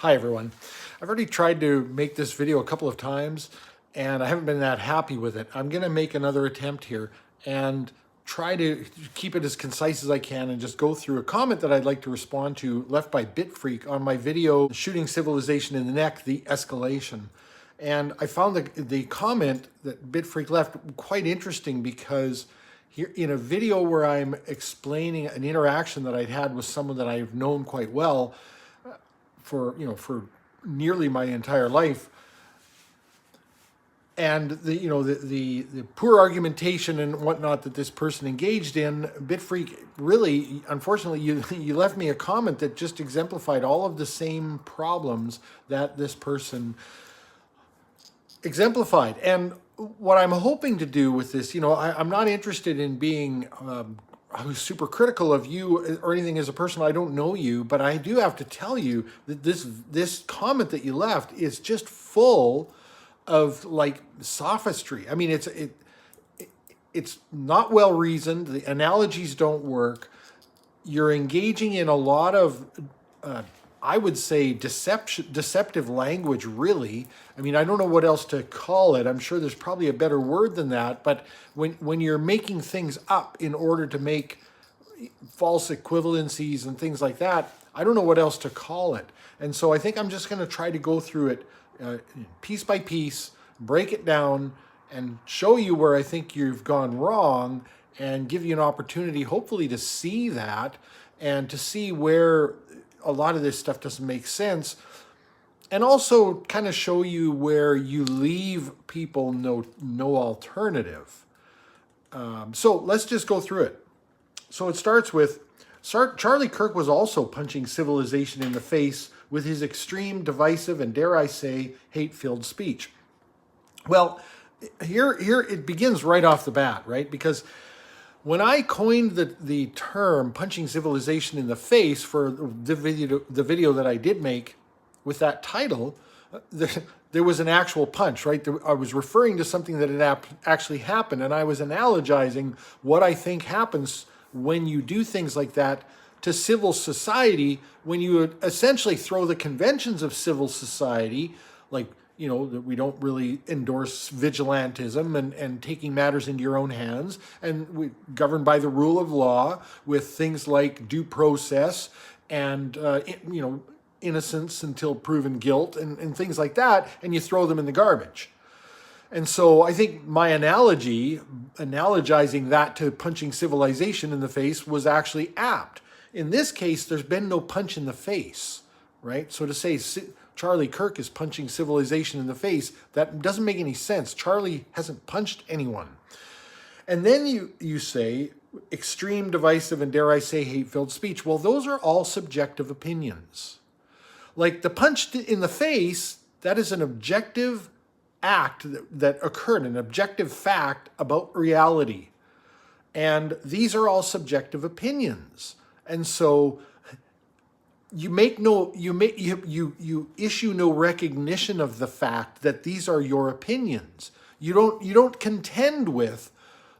Hi everyone. I've already tried to make this video a couple of times and I haven't been that happy with it. I'm gonna make another attempt here and try to keep it as concise as I can and just go through a comment that I'd like to respond to left by bitphr3ak on my video, Shooting Civilization in the Neck, the Escalation. And I found the comment that bitphr3ak left quite interesting because here in a video where I'm explaining an interaction that I'd had with someone that I've known quite well, for nearly my entire life, and the poor argumentation and whatnot that this person engaged in, bitphr3ak, really, unfortunately, you left me a comment that just exemplified all of the same problems that this person exemplified. And what I'm hoping to do with this, I'm not interested in being who's super critical of you or anything as a person. I don't know you, but I do have to tell you that this comment that you left is just full of like sophistry. I mean, it's not well reasoned. The analogies don't work. You're engaging in a lot of I would say deceptive language, really. I mean, I don't know what else to call it. I'm sure there's probably a better word than that. But when you're making things up in order to make false equivalencies and things like that, I don't know what else to call it. And so I think I'm just going to try to go through it piece by piece, break it down, and show you where I think you've gone wrong and give you an opportunity, hopefully, to see that and to see where a lot of this stuff doesn't make sense, and also kind of show you where you leave people no alternative. So let's just go through it. So it starts with, Charlie Kirk was also punching civilization in the face with his extreme, divisive, and dare I say, hate-filled speech. Well, here it begins right off the bat, right? Because when I coined the term punching civilization in the face for the video that I did make with that title, there was an actual punch, right? I was referring to something that had actually happened, and I was analogizing what I think happens when you do things like that to civil society, when you essentially throw the conventions of civil society, like, that we don't really endorse vigilantism and taking matters into your own hands, and we govern by the rule of law with things like due process and, innocence until proven guilt and things like that, and you throw them in the garbage. And so I think my analogizing that to punching civilization in the face was actually apt. In this case, there's been no punch in the face, right? So to say Charlie Kirk is punching civilization in the face, that doesn't make any sense. Charlie hasn't punched anyone. And then you say extreme, divisive, and dare I say hate-filled speech. Well, those are all subjective opinions. Like the punch in the face, that is an objective act that occurred, an objective fact about reality. And these are all subjective opinions. And so you issue no recognition of the fact that these are your opinions. You don't contend with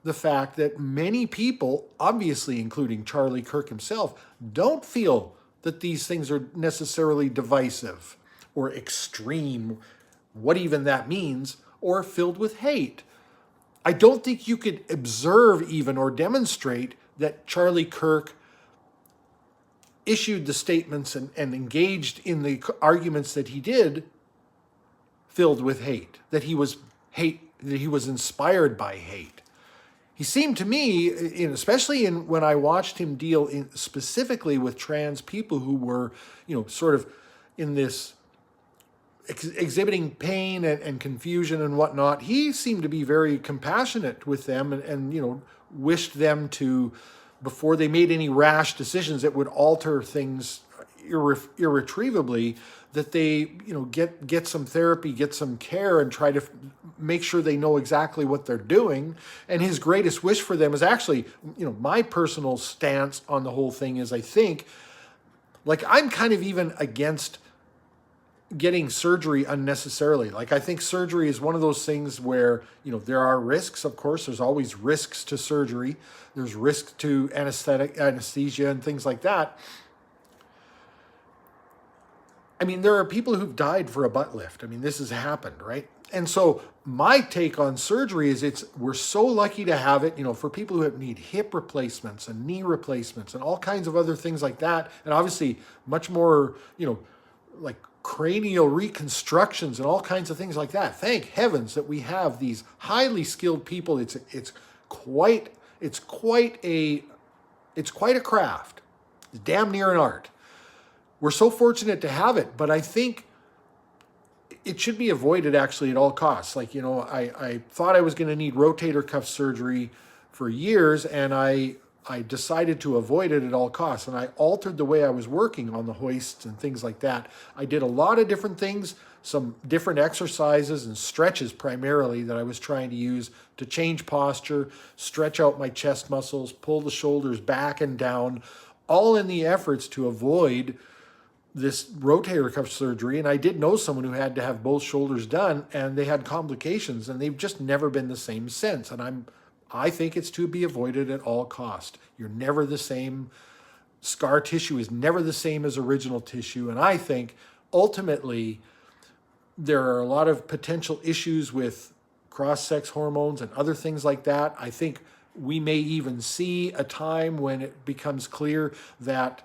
the fact that many people, obviously including Charlie Kirk himself, don't feel that these things are necessarily divisive or extreme, what even that means, or filled with hate. I don't think you could observe even or demonstrate that Charlie Kirk issued the statements and engaged in the arguments that he did filled with hate, that he was inspired by hate. He seemed to me, especially when I watched him deal specifically with trans people who were, sort of in this exhibiting pain and confusion and whatnot, he seemed to be very compassionate with them and wished them to, before they made any rash decisions that would alter things irretrievably, that they get some therapy, get some care, and try to make sure they know exactly what they're doing. And his greatest wish for them is actually, my personal stance on the whole thing is, I think, like, I'm kind of even against getting surgery unnecessarily. Like, I think surgery is one of those things where, there are risks, of course. There's always risks to surgery. There's risks to anesthesia and things like that. I mean, there are people who've died for a butt lift. I mean, this has happened, right? And so my take on surgery is we're so lucky to have it, for people who need hip replacements and knee replacements and all kinds of other things like that. And obviously much more, like cranial reconstructions and all kinds of things like that. Thank heavens that we have these highly skilled people. It's quite a craft. It's damn near an art. We're so fortunate to have it, but I think it should be avoided actually at all costs. Like, I thought I was going to need rotator cuff surgery for years, and I decided to avoid it at all costs. And I altered the way I was working on the hoists and things like that. I did a lot of different things, some different exercises and stretches primarily that I was trying to use to change posture, stretch out my chest muscles, pull the shoulders back and down, all in the efforts to avoid this rotator cuff surgery. And I did know someone who had to have both shoulders done, and they had complications, and they've just never been the same since. And I think it's to be avoided at all cost. You're never the same. Scar tissue is never the same as original tissue. And I think ultimately there are a lot of potential issues with cross-sex hormones and other things like that. I think we may even see a time when it becomes clear that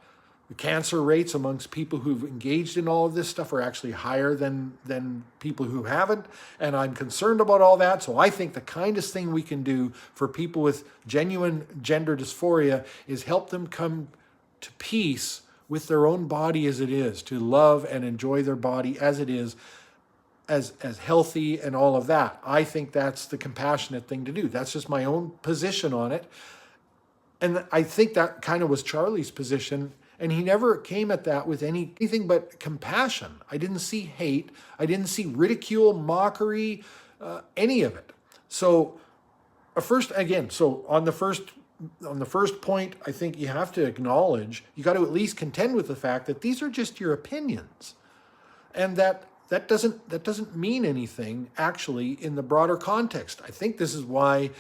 the cancer rates amongst people who've engaged in all of this stuff are actually higher than people who haven't. And I'm concerned about all that. So I think the kindest thing we can do for people with genuine gender dysphoria is help them come to peace with their own body as it is, to love and enjoy their body as it is, as healthy and all of that. I think that's the compassionate thing to do. That's just my own position on it. And I think that kind of was Charlie's position. And he never came at that with anything but compassion. I didn't see hate. I didn't see ridicule, mockery, any of it. So on the first point, I think you have to acknowledge, you got to at least contend with the fact that these are just your opinions. And that doesn't mean anything actually in the broader context. I think this is why,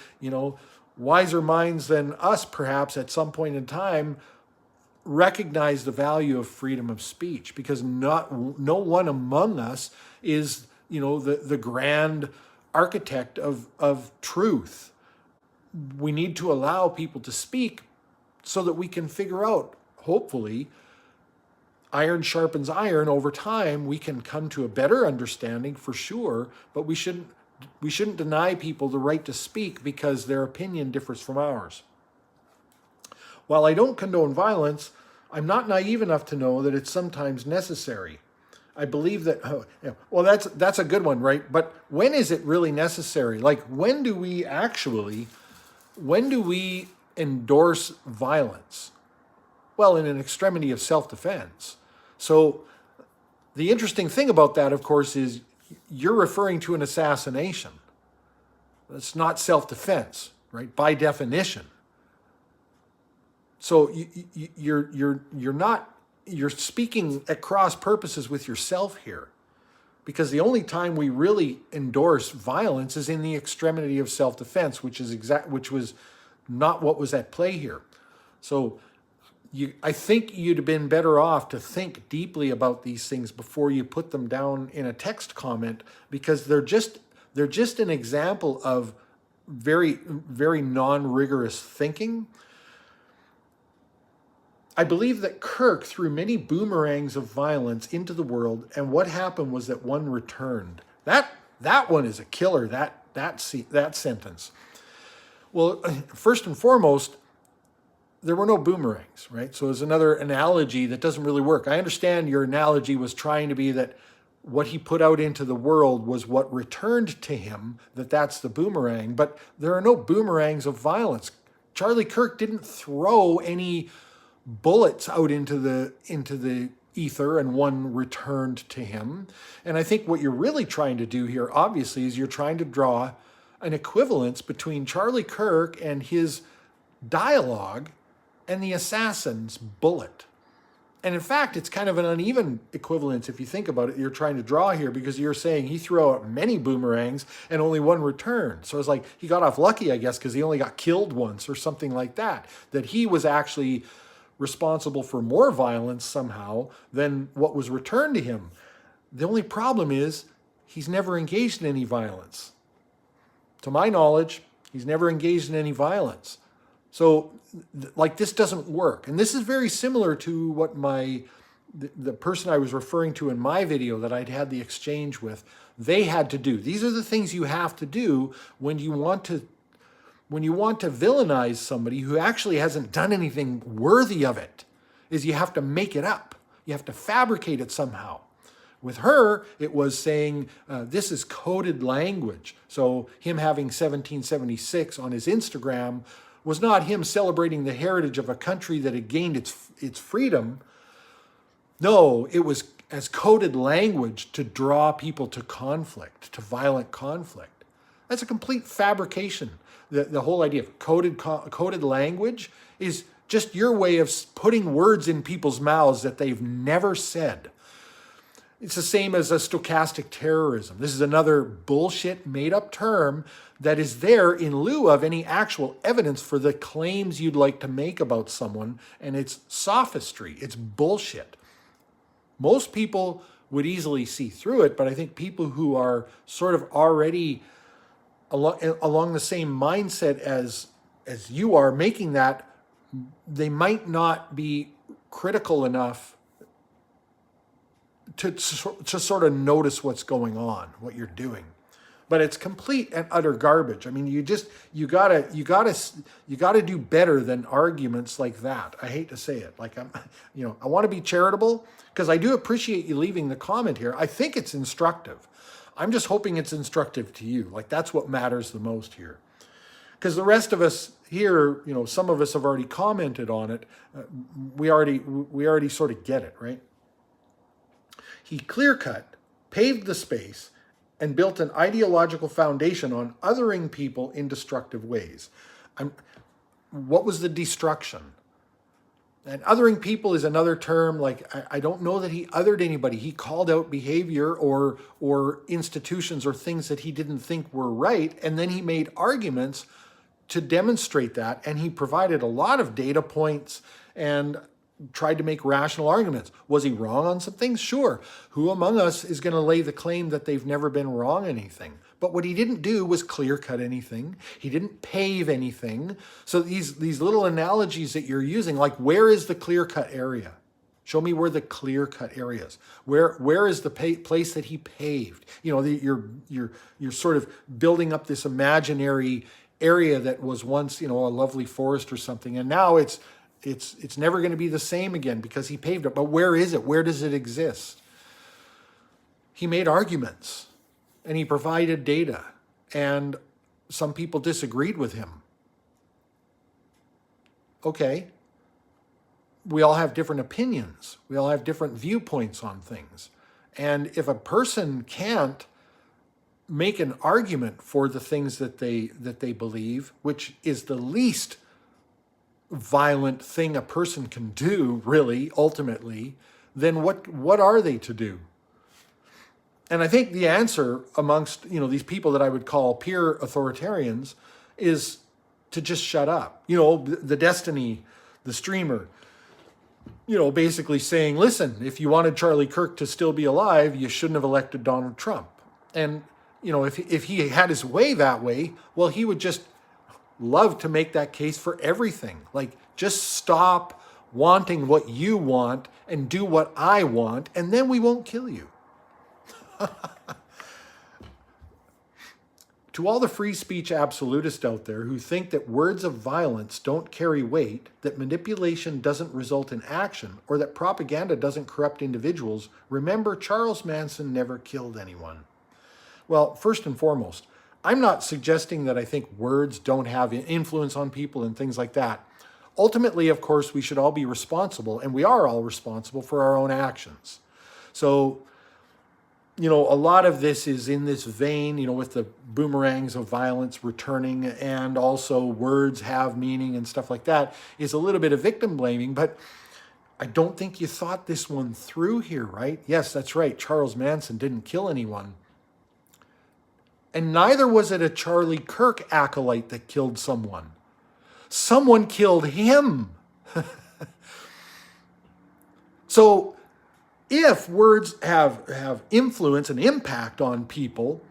wiser minds than us perhaps at some point in time recognize the value of freedom of speech, because no one among us is, the grand architect of truth. We need to allow people to speak so that we can figure out, hopefully, iron sharpens iron. Over time, we can come to a better understanding for sure, but we shouldn't deny people the right to speak because their opinion differs from ours. While I don't condone violence, I'm not naive enough to know that it's sometimes necessary. I believe that, that's a good one, right? But when is it really necessary? Like, when do we endorse violence? Well, in an extremity of self-defense. So the interesting thing about that, of course, is you're referring to an assassination. That's not self-defense, right? By definition. So you're speaking at cross purposes with yourself here, because the only time we really endorse violence is in the extremity of self-defense, which was not what was at play here. So I think you'd have been better off to think deeply about these things before you put them down in a text comment, because they're just an example of very, very non-rigorous thinking. I believe that Kirk threw many boomerangs of violence into the world, and what happened was that one returned. That one is a killer, that sentence. Well, first and foremost, there were no boomerangs, right? So there's another analogy that doesn't really work. I understand your analogy was trying to be that what he put out into the world was what returned to him, that's the boomerang, but there are no boomerangs of violence. Charlie Kirk didn't throw any bullets out into the ether and one returned to him. And I think what you're really trying to do here, obviously, is you're trying to draw an equivalence between Charlie Kirk and his dialogue and the assassin's bullet. And in fact, it's kind of an uneven equivalence if you think about it, you're trying to draw here, because you're saying he threw out many boomerangs and only one returned. So it's like he got off lucky, I guess, because he only got killed once or something like that. That he was actually responsible for more violence somehow than what was returned to him. The only problem is he's never engaged in any violence. To my knowledge, he's never engaged in any violence. So, like, this doesn't work. And this is very similar to what the person I was referring to in my video that I'd had the exchange with, they had to do. These are the things you have to do when you want to villainize somebody who actually hasn't done anything worthy of it, is you have to make it up. You have to fabricate it somehow. With her, it was saying this is coded language. So him having 1776 on his Instagram was not him celebrating the heritage of a country that had gained its freedom. No, it was as coded language to draw people to conflict, to violent conflict. That's a complete fabrication. The whole idea of coded language is just your way of putting words in people's mouths that they've never said. It's the same as a stochastic terrorism. This is another bullshit made-up term that is there in lieu of any actual evidence for the claims you'd like to make about someone, and it's sophistry. It's bullshit. Most people would easily see through it, but I think people who are sort of already along the same mindset as you are making that, they might not be critical enough to sort of notice what's going on, what you're doing. But it's complete and utter garbage. I mean, you gotta do better than arguments like that. I hate to say it. Like, I want to be charitable because I do appreciate you leaving the comment here. I think it's instructive. I'm just hoping it's instructive to you. Like, that's what matters the most here. Because the rest of us here, some of us have already commented on it. We already sort of get it, right? He clear-cut, paved the space, and built an ideological foundation on othering people in destructive ways. What was the destruction? And othering people is another term. Like, I don't know that he othered anybody. He called out behavior or institutions or things that he didn't think were right, and then he made arguments to demonstrate that, and he provided a lot of data points and tried to make rational arguments. Was he wrong on some things? Sure. Who among us is going to lay the claim that they've never been wrong anything? But what he didn't do was clear-cut anything. He didn't pave anything. So these little analogies that you're using, like, where is the clear-cut area? Show me where the clear-cut area is. Where is the place that he paved? You're sort of building up this imaginary area that was once, a lovely forest or something, and now it's never going to be the same again because he paved it. But where is it? Where does it exist? He made arguments and he provided data, and some people disagreed with him. Okay. We all have different opinions. We all have different viewpoints on things. And if a person can't make an argument for the things that they believe, which is the least violent thing a person can do, really, ultimately, then what are they to do? And I think the answer amongst these people that I would call peer authoritarians is to just shut up. The Destiny, the streamer, basically saying, listen, if you wanted Charlie Kirk to still be alive, you shouldn't have elected Donald Trump. And if he had his way that way, well, he would just love to make that case for everything. Like, just stop wanting what you want and do what I want, and then we won't kill you. To all the free speech absolutists out there who think that words of violence don't carry weight, that manipulation doesn't result in action, or that propaganda doesn't corrupt individuals, remember Charles Manson never killed anyone. Well, first and foremost, I'm not suggesting that I think words don't have influence on people and things like that. Ultimately, of course, we should all be responsible, and we are all responsible for our own actions. So, a lot of this is in this vein, with the boomerangs of violence returning, and also words have meaning and stuff like that, is a little bit of victim blaming, but I don't think you thought this one through here, right? Yes, that's right. Charles Manson didn't kill anyone. And neither was it a Charlie Kirk acolyte that killed someone. Someone killed him. So if words have influence and impact on people,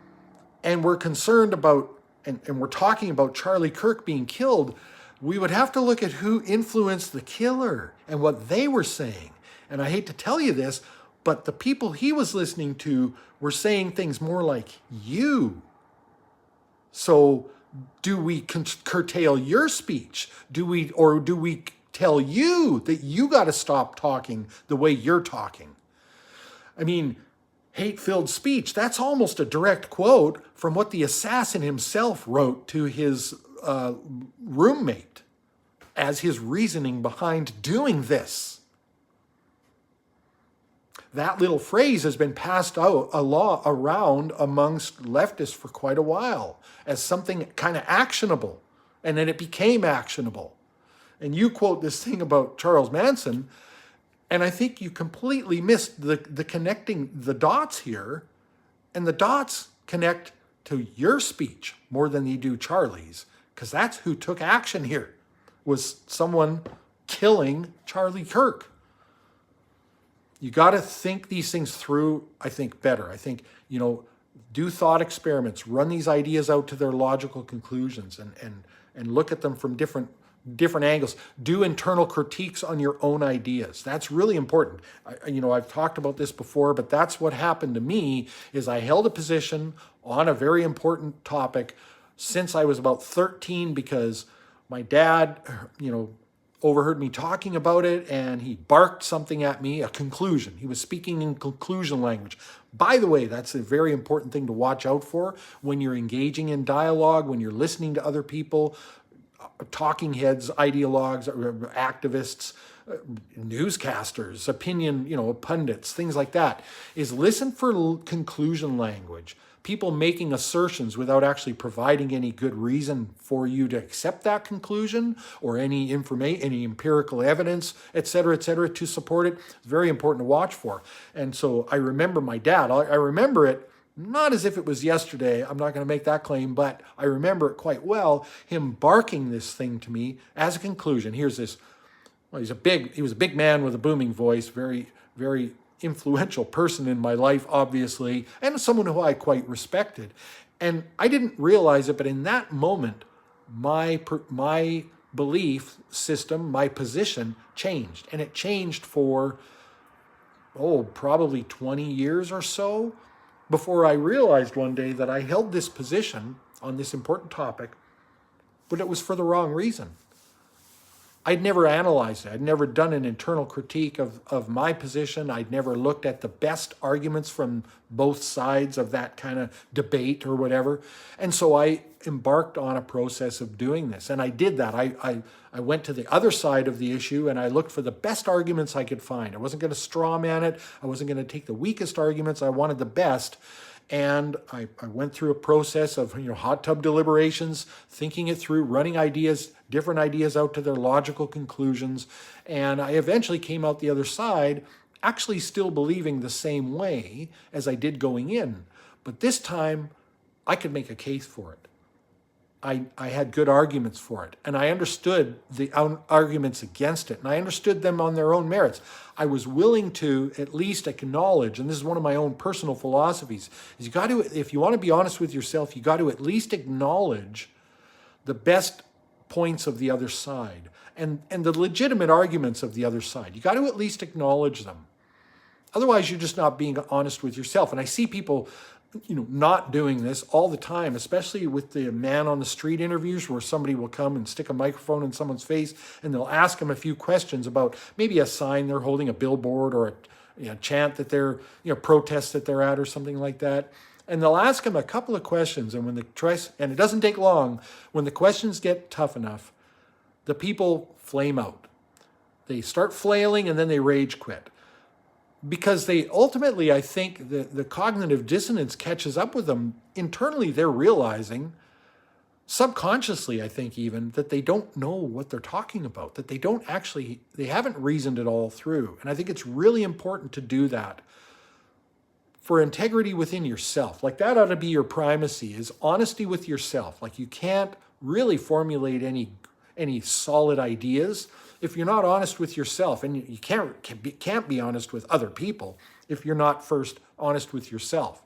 and we're concerned about, and we're talking about Charlie Kirk being killed, we would have to look at who influenced the killer and what they were saying. And I hate to tell you this, but the people he was listening to were saying things more like you. So do we curtail your speech? Do we tell you that you got to stop talking the way you're talking? I mean, hate-filled speech, that's almost a direct quote from what the assassin himself wrote to his roommate as his reasoning behind doing this. That little phrase has been passed out around amongst leftists for quite a while as something kind of actionable, and then it became actionable. And you quote this thing about Charles Manson, and I think you completely missed the connecting the dots here, and the dots connect to your speech more than they do Charlie's, because that's who took action here, was someone killing Charlie Kirk. You got to think these things through, I think, better. I think, do thought experiments, run these ideas out to their logical conclusions, and look at them from different angles. Do internal critiques on your own ideas. That's really important. I've talked about this before, but that's what happened to me. Is I held a position on a very important topic since I was about 13, because my dad, overheard me talking about it, and he barked something at me, a conclusion. He was speaking in conclusion language. By the way, that's a very important thing to watch out for when you're engaging in dialogue, when you're listening to other people, talking heads, ideologues, activists, newscasters, opinion, pundits, things like that, is listen for conclusion language. People making assertions without actually providing any good reason for you to accept that conclusion, or any information, any empirical evidence, et cetera, to support it. It's very important to watch for. And so I remember my dad, I remember it not as if it was yesterday. I'm not going to make that claim, but I remember it quite well, him barking this thing to me as a conclusion. Here's this, he was a big man with a booming voice, very, very influential person in my life, obviously, and someone who I quite respected. And I didn't realize it, but in that moment, my belief system, my position changed. And it changed for, probably 20 years or so, before I realized one day that I held this position on this important topic, but it was for the wrong reason. I'd never analyzed it. I'd never done an internal critique of my position. I'd never looked at the best arguments from both sides of that kind of debate or whatever. And so I embarked on a process of doing this. And I did that. I went to the other side of the issue, and I looked for the best arguments I could find. I wasn't going to straw man it. I wasn't going to take the weakest arguments. I wanted the best. And I went through a process of hot tub deliberations, thinking it through, running different ideas out to their logical conclusions. And I eventually came out the other side actually still believing the same way as I did going in. But this time, I could make a case for it. I had good arguments for it, and I understood the arguments against it, and I understood them on their own merits. I was willing to at least acknowledge, and this is one of my own personal philosophies, is if you want to be honest with yourself, you got to at least acknowledge the best points of the other side and the legitimate arguments of the other side. You got to at least acknowledge them. Otherwise, you're just not being honest with yourself. And I see people not doing this all the time, especially with the man on the street interviews, where somebody will come and stick a microphone in someone's face and they'll ask them a few questions about maybe a sign they're holding, a billboard, or a chant that they're, protest that they're at, or something like that. And they'll ask them a couple of questions, and and it doesn't take long, when the questions get tough enough, the people flame out. They start flailing, and then they rage quit. Because they ultimately, I think, the cognitive dissonance catches up with them. Internally, they're realizing, subconsciously, I think even, that they don't know what they're talking about, that they haven't reasoned it all through. And I think it's really important to do that for integrity within yourself. Like, that ought to be your primacy, is honesty with yourself. Like, you can't really formulate any solid ideas if you're not honest with yourself, and you can't be honest with other people if you're not first honest with yourself.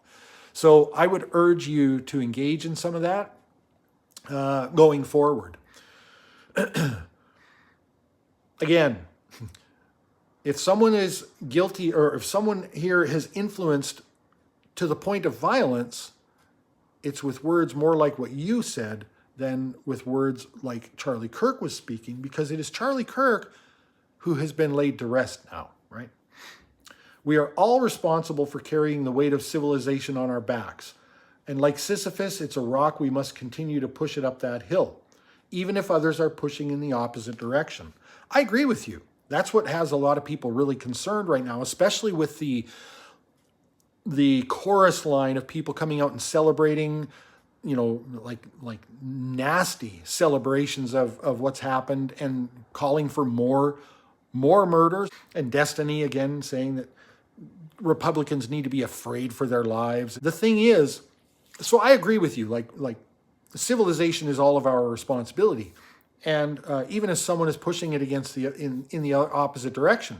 So I would urge you to engage in some of that going forward. Again, if someone is guilty, or if someone here has influenced to the point of violence, it's with words more like what you said than with words like Charlie Kirk was speaking, because it is Charlie Kirk who has been laid to rest now, right? We are all responsible for carrying the weight of civilization on our backs. And like Sisyphus, it's a rock we must continue to push it up that hill, even if others are pushing in the opposite direction. I agree with you. That's what has a lot of people really concerned right now, especially with the chorus line of people coming out and celebrating, like nasty celebrations of what's happened, and calling for more murders. And Destiny again saying that Republicans need to be afraid for their lives. The thing is, so I agree with you, like civilization is all of our responsibility. And even as someone is pushing it against in the opposite direction,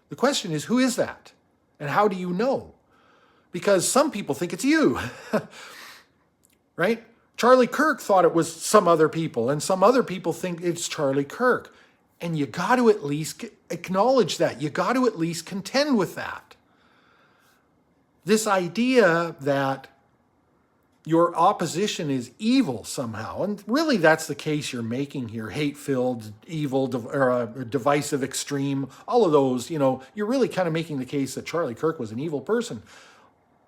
the question is, who is that? And how do you know? Because some people think it's you, right? Charlie Kirk thought it was some other people, and some other people think it's Charlie Kirk. And you got to at least acknowledge that. You got to at least contend with that. This idea that your opposition is evil somehow, and really that's the case you're making here, hate-filled, evil, or divisive, extreme, all of those, you're really kind of making the case that Charlie Kirk was an evil person.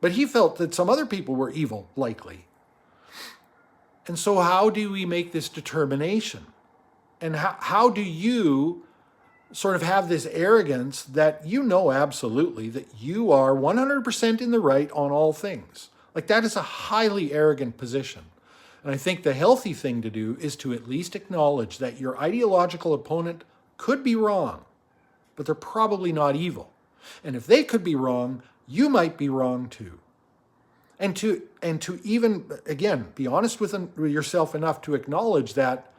But he felt that some other people were evil, likely. And so how do we make this determination? And how do you sort of have this arrogance that you know absolutely that you are 100% in the right on all things? Like, that is a highly arrogant position. And I think the healthy thing to do is to at least acknowledge that your ideological opponent could be wrong, but they're probably not evil. And if they could be wrong, you might be wrong too. And to even, again, be honest with yourself enough to acknowledge that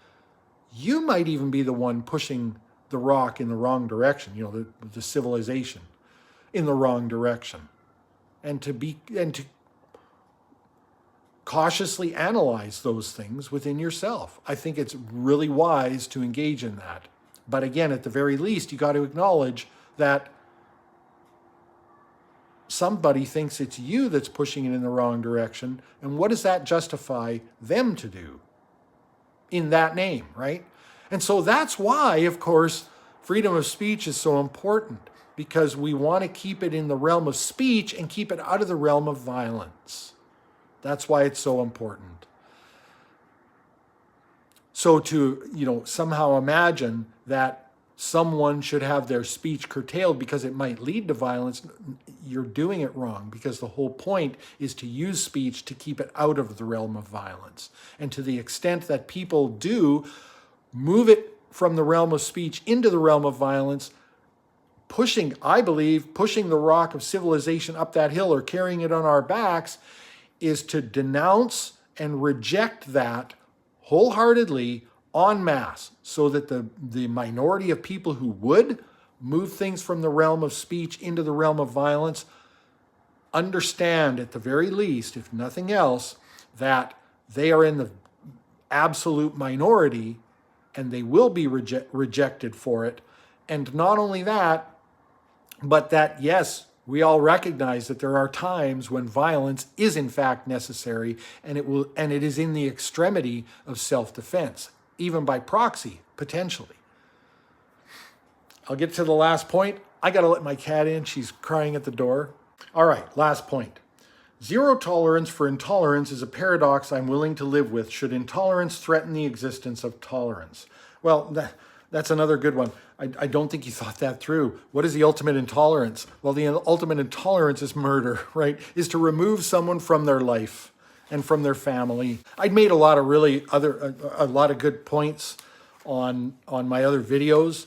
you might even be the one pushing the rock in the wrong direction, the civilization in the wrong direction. And to cautiously analyze those things within yourself. I think it's really wise to engage in that. But again, at the very least, you got to acknowledge that somebody thinks it's you that's pushing it in the wrong direction. And what does that justify them to do in that name, right? And so that's why, of course, freedom of speech is so important, because we want to keep it in the realm of speech and keep it out of the realm of violence. That's why it's so important. So to, somehow imagine that someone should have their speech curtailed because it might lead to violence, you're doing it wrong, because the whole point is to use speech to keep it out of the realm of violence. And to the extent that people do move it from the realm of speech into the realm of violence, pushing the rock of civilization up that hill or carrying it on our backs, is to denounce and reject that wholeheartedly en masse, so that the minority of people who would move things from the realm of speech into the realm of violence understand, at the very least, if nothing else, that they are in the absolute minority and they will be rejected for it. And not only that, but that, yes, we all recognize that there are times when violence is in fact necessary, and it is in the extremity of self-defense, even by proxy, potentially. I'll get to the last point. I got to let my cat in. She's crying at the door. All right, last point. Zero tolerance for intolerance is a paradox I'm willing to live with should intolerance threaten the existence of tolerance. Well, that's another good one. I don't think you thought that through. What is the ultimate intolerance? Well, the ultimate intolerance is murder, right? Is to remove someone from their life and from their family. I'd made a lot of good points on my other videos.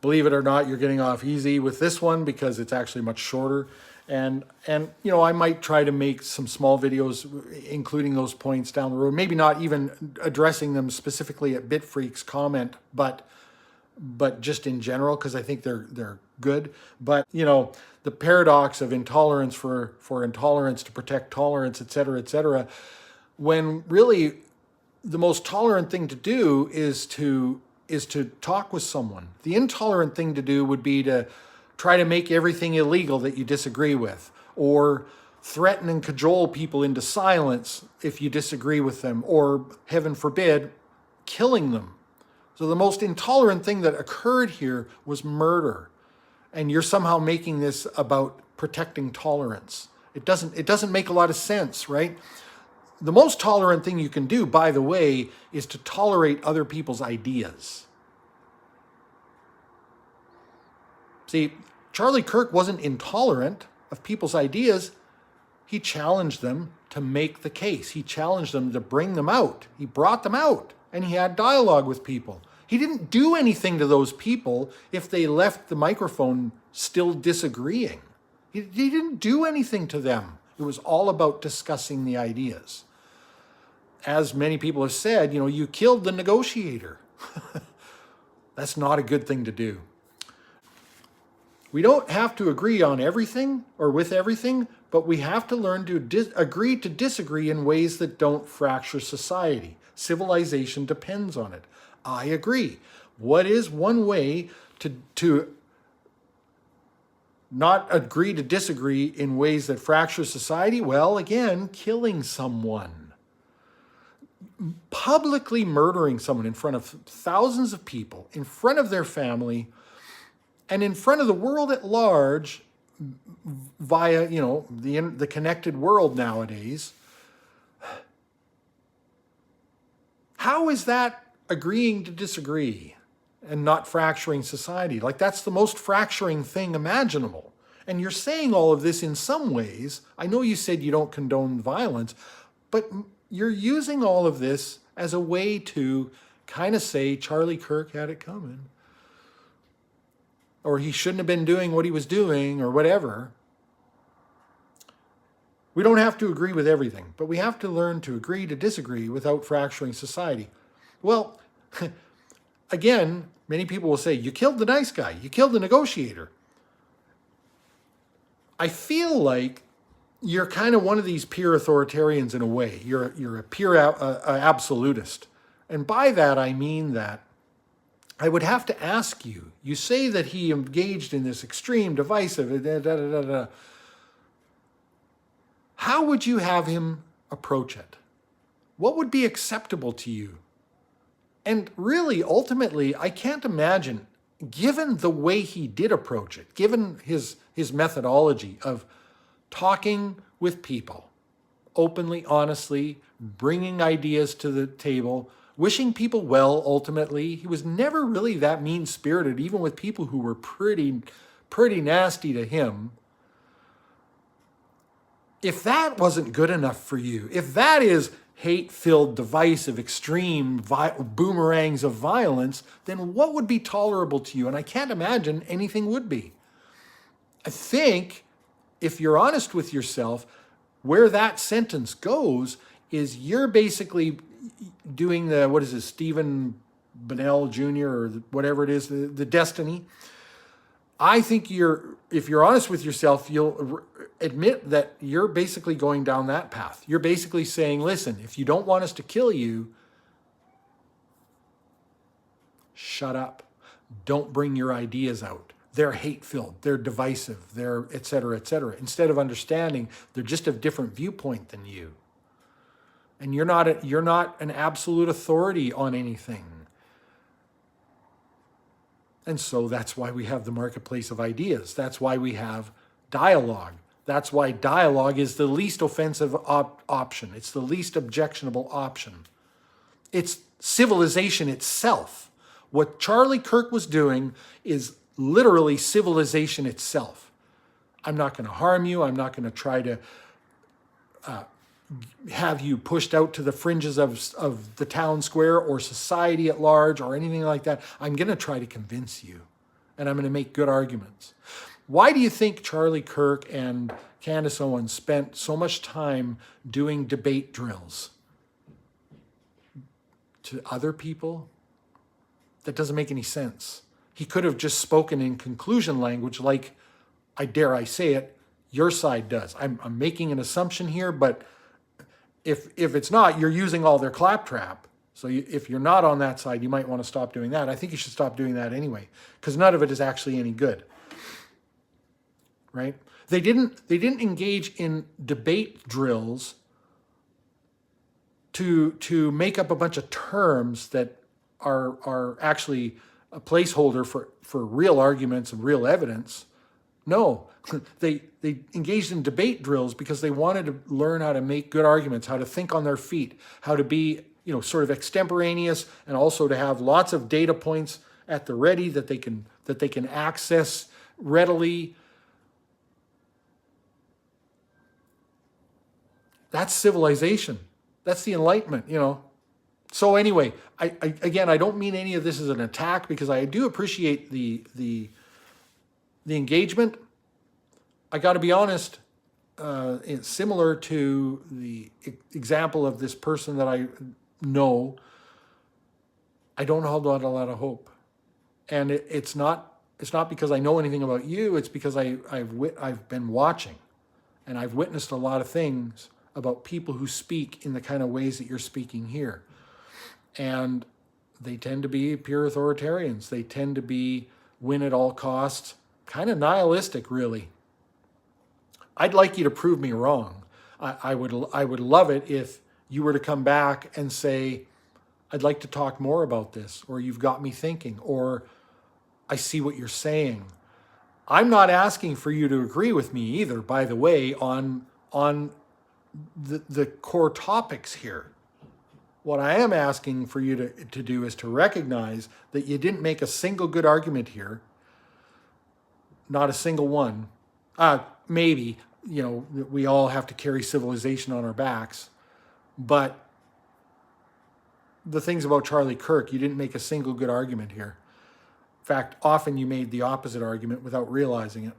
Believe it or not, you're getting off easy with this one because it's actually much shorter. And I might try to make some small videos including those points down the road. Maybe not even addressing them specifically at bitphr3ak's comment, but but just in general, because I think they're good. But the paradox of intolerance for intolerance to protect tolerance, et cetera, et cetera, when really the most tolerant thing to do is to talk with someone. The intolerant thing to do would be to try to make everything illegal that you disagree with, or threaten and cajole people into silence if you disagree with them, or heaven forbid, killing them. So the most intolerant thing that occurred here was murder. And you're somehow making this about protecting tolerance. It doesn't make a lot of sense, right? The most tolerant thing you can do, by the way, is to tolerate other people's ideas. See, Charlie Kirk wasn't intolerant of people's ideas. He challenged them to make the case. He challenged them to bring them out. He brought them out, and he had dialogue with people. He didn't do anything to those people if they left the microphone still disagreeing. He didn't do anything to them. It was all about discussing the ideas. As many people have said, you killed the negotiator. That's not a good thing to do. We don't have to agree on everything or with everything, but we have to learn to agree to disagree in ways that don't fracture society. Civilization depends on it. I agree. What is one way to not agree to disagree in ways that fracture society? Well, again, killing someone. Publicly murdering someone in front of thousands of people, in front of their family, and in front of the world at large via, the connected world nowadays. How is that agreeing to disagree and not fracturing society? Like, that's the most fracturing thing imaginable. And you're saying all of this in some ways. I know you said you don't condone violence, but you're using all of this as a way to kind of say Charlie Kirk had it coming, or he shouldn't have been doing what he was doing, or whatever. We don't have to agree with everything, but we have to learn to agree to disagree without fracturing society. Well, again, many people will say, you killed the nice guy, you killed the negotiator. I feel like you're kind of one of these peer authoritarians in a way. You're a peer absolutist. And by that, I mean that I would have to ask you, you say that he engaged in this extreme, divisive, how would you have him approach it? What would be acceptable to you? And really, ultimately, I can't imagine, given the way he did approach it, given his methodology of talking with people, openly, honestly, bringing ideas to the table, wishing people well, ultimately. He was never really that mean-spirited, even with people who were pretty nasty to him. If that wasn't good enough for you, if that is hate-filled, divisive, extreme boomerangs of violence, then what would be tolerable to you? And I can't imagine anything would be. I think, if you're honest with yourself, where that sentence goes is you're basically doing the, Stephen Bennell Jr. or whatever it is, the Destiny. I think if you're honest with yourself, you'll admit that you're basically going down that path. You're basically saying, listen, if you don't want us to kill you, shut up. Don't bring your ideas out. They're hate-filled, they're divisive, they're et cetera, et cetera. Instead of understanding they're just a different viewpoint than you. And you're not an absolute authority on anything. And so that's why we have the marketplace of ideas. That's why we have dialogue. That's why dialogue is the least offensive option. It's the least objectionable option. It's civilization itself. What Charlie Kirk was doing is literally civilization itself. I'm not going to harm you. I'm not going to try to have you pushed out to the fringes of the town square or society at large or anything like that. I'm going to try to convince you, and I'm going to make good arguments. Why do you think Charlie Kirk and Candace Owens spent so much time doing debate drills? To other people? That doesn't make any sense. He could have just spoken in conclusion language like, I dare I say it, your side does. I'm making an assumption here, but if it's not, you're using all their claptrap. So if you're not on that side, you might want to stop doing that. I think you should stop doing that anyway, because none of it is actually any good, right? They didn't engage in debate drills to make up a bunch of terms that are actually a placeholder for real arguments and real evidence. No, they engaged in debate drills because they wanted to learn how to make good arguments, how to think on their feet, how to be, sort of extemporaneous, and also to have lots of data points at the ready that they can access readily. That's civilization. That's the Enlightenment, So anyway, I don't mean any of this as an attack, because I do appreciate the engagement. I got to be honest, it's similar to the example of this person that I know. I don't hold out a lot of hope, and it's not because I know anything about you. It's because I've been watching, and I've witnessed a lot of things about people who speak in the kind of ways that you're speaking here. And they tend to be pure authoritarians. They tend to be win at all costs, kind of nihilistic, really. I'd like you to prove me wrong. I would love it if you were to come back and say, I'd like to talk more about this, or you've got me thinking, or I see what you're saying. I'm not asking for you to agree with me either, by the way, on the core topics here. What I am asking for you to do is to recognize that you didn't make a single good argument here. Not a single one. Maybe, we all have to carry civilization on our backs. But the things about Charlie Kirk, you didn't make a single good argument here. In fact, often you made the opposite argument without realizing it.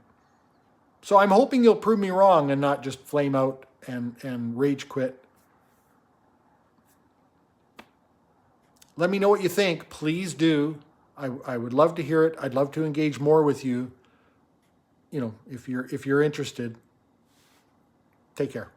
So I'm hoping you'll prove me wrong and not just flame out and rage quit. Let me know what you think. Please do. I would love to hear it. I'd love to engage more with you. If you're interested. Take care.